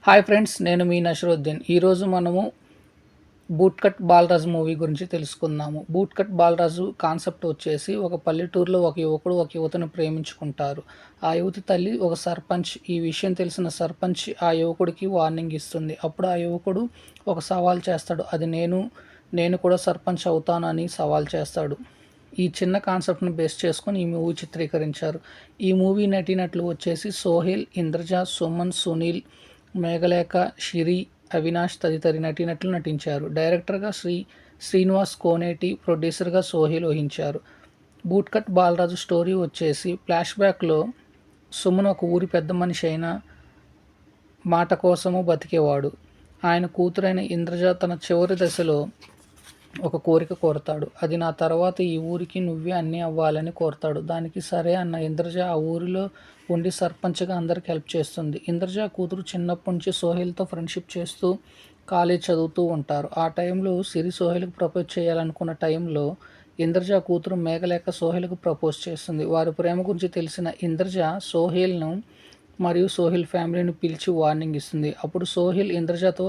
Hi friends, నేను మీ నషరుద్దీన్. ఈరోజు మనము బూట్ కట్ బాలరాజు మూవీ గురించి తెలుసుకుందాము. బూట్ కట్ బాలరాజు కాన్సెప్ట్ వచ్చేసి, ఒక పల్లెటూరులో ఒక యువకుడు ఒక యువతను ప్రేమించుకుంటారు. ఆ యువతి తల్లి ఒక సర్పంచ్. ఈ విషయం తెలిసిన సర్పంచ్ ఆ యువకుడికి వార్నింగ్ ఇస్తుంది. అప్పుడు ఆ యువకుడు ఒక సవాల్ చేస్తాడు. అది నేను కూడా సర్పంచ్ అవుతాను అని సవాల్ చేస్తాడు. ఈ చిన్న కాన్సెప్ట్ని బేస్ చేసుకొని ఈ మూవీ చిత్రీకరించారు. ఈ మూవీ నటీనటులు వచ్చేసి సోహెల్, ఇంద్రజ, సుమన్, సునీల్, మేఘలేఖ, షిరి, అవినాష్ తదితరి నటీనటులు నటించారు. డైరెక్టర్గా శ్రీనివాస్ కోనేటి, ప్రొడ్యూసర్గా సోహెల్ వహించారు. బూట్ కట్ బాలరాజు స్టోరీ వచ్చేసి, ఫ్లాష్ బ్యాక్లో సుమన్ ఒక ఊరి పెద్ద మనిషి అయిన మాట కోసము బతికేవాడు. ఆయన కూతురైన ఇంద్రజ తన చివరి దశలో ఒక కోరిక కోరతాడు. అది నా తర్వాత ఈ ఊరికి నువ్వే అన్నీ అవ్వాలని కోరతాడు. దానికి సరే అన్న ఇంద్రజ ఆ ఊరిలో ఉండి సర్పంచ్గా అందరికి హెల్ప్ చేస్తుంది. ఇంద్రజ కూతురు చిన్నప్పటి నుంచి సోహెల్తో ఫ్రెండ్షిప్ చేస్తూ కాలేజ్ చదువుతూ ఉంటారు. ఆ టైంలో సిరి సోహెల్కి ప్రపోజ్ చేయాలనుకున్న టైంలో ఇంద్రజ కూతురు మేఘలేఖ సోహెల్కు ప్రపోజ్ చేస్తుంది. వారి ప్రేమ గురించి తెలిసిన ఇంద్రజ సోహెల్ను మరియు సోహెల్ ఫ్యామిలీని పిలిచి వార్నింగ్ ఇస్తుంది. అప్పుడు సోహెల్ ఇంద్రజతో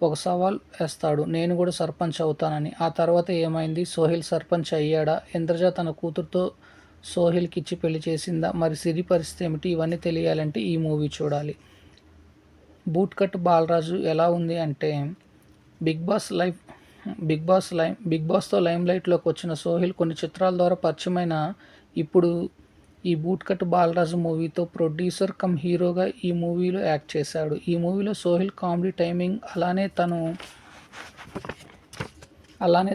ఒక సవాల్ వేస్తాడు, నేను కూడా సర్పంచ్ అవుతానని. ఆ తర్వాత ఏమైంది? సోహెల్ సర్పంచ్ అయ్యాడా? ఇంద్రజ తన కూతురుతో సోహెల్కి ఇచ్చి పెళ్లి చేసిందా? మరి సిరి పరిస్థితి ఏమిటి? ఇవన్నీ తెలియాలంటే ఈ మూవీ చూడాలి. బూట్ కట్ బాలరాజు ఎలా ఉంది అంటే, బిగ్ బాస్ లైఫ్ బిగ్ బాస్తో లైమ్ లైట్లోకి వచ్చిన సోహెల్ కొన్ని చిత్రాల ద్వారా పరిచయమైన ఇప్పుడు ఈ బూట్ కట్ బాలరాజు మూవీతో ప్రొడ్యూసర్ కమ్ హీరోగా ఈ మూవీలో యాక్ట్ చేశాడు. ఈ మూవీలో సోహెల్ కామెడీ టైమింగ్, అలానే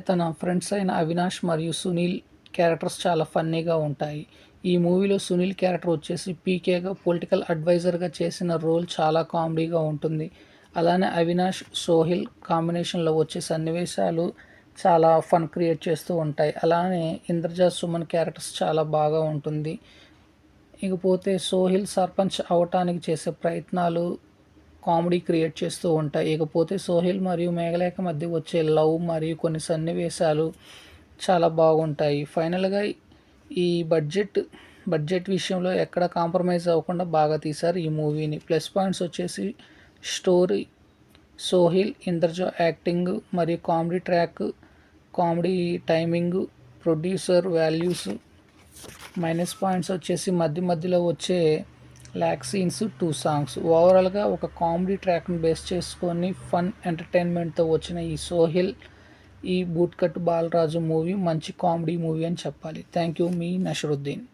తన ఫ్రెండ్స్ అయిన అవినాష్ మరియు సునీల్ క్యారెక్టర్స్ చాలా ఫన్నీగా ఉంటాయి. ఈ మూవీలో సునీల్ క్యారెక్టర్ వచ్చేసి పీకేగా పొలిటికల్ అడ్వైజర్గా చేసిన రోల్ చాలా కామెడీగా ఉంటుంది. అలానే అవినాష్, సోహెల్ కాంబినేషన్లో వచ్చే సన్నివేశాలు చాలా ఫన్ క్రియేట్ చేస్తూ ఉంటాయి. అలానే ఇంద్రజ, సుమన్ క్యారెక్టర్స్ చాలా బాగా ఉంటుంది. ఇకపోతే సోహెల్ సర్పంచ్ అవటానికి చేసే ప్రయత్నాలు కామెడీ క్రియేట్ చేస్తూ ఉంటాయి. ఇకపోతే సోహెల్ మరియు మేఘలేఖ మధ్య వచ్చే లవ్ మరియు కొన్ని సన్నివేశాలు చాలా బాగుంటాయి. ఫైనల్గా ఈ బడ్జెట్ విషయంలో ఎక్కడ కాంప్రమైజ్ అవ్వకుండా బాగా తీశారు ఈ మూవీని. ప్లస్ పాయింట్స్ వచ్చేసి స్టోరీ, సోహెల్, ఇంద్రజ యాక్టింగ్ మరియు comedy timing, producer values. Minus points వచ్చేసి మధ్యలో వచ్చే ల్యాక్ సీన్స్, 2 సాంగ్స్. ఓవరాల్గా ఒక కామెడీ ట్రాక్ని బేస్ చేసుకొని ఫన్ ఎంటర్టైన్మెంట్తో వచ్చిన ఈ బూట్ కట్ బాలరాజు మూవీ మంచి కామెడీ మూవీ అని చెప్పాలి. థ్యాంక్ యూ, మీ నషరుద్దీన్.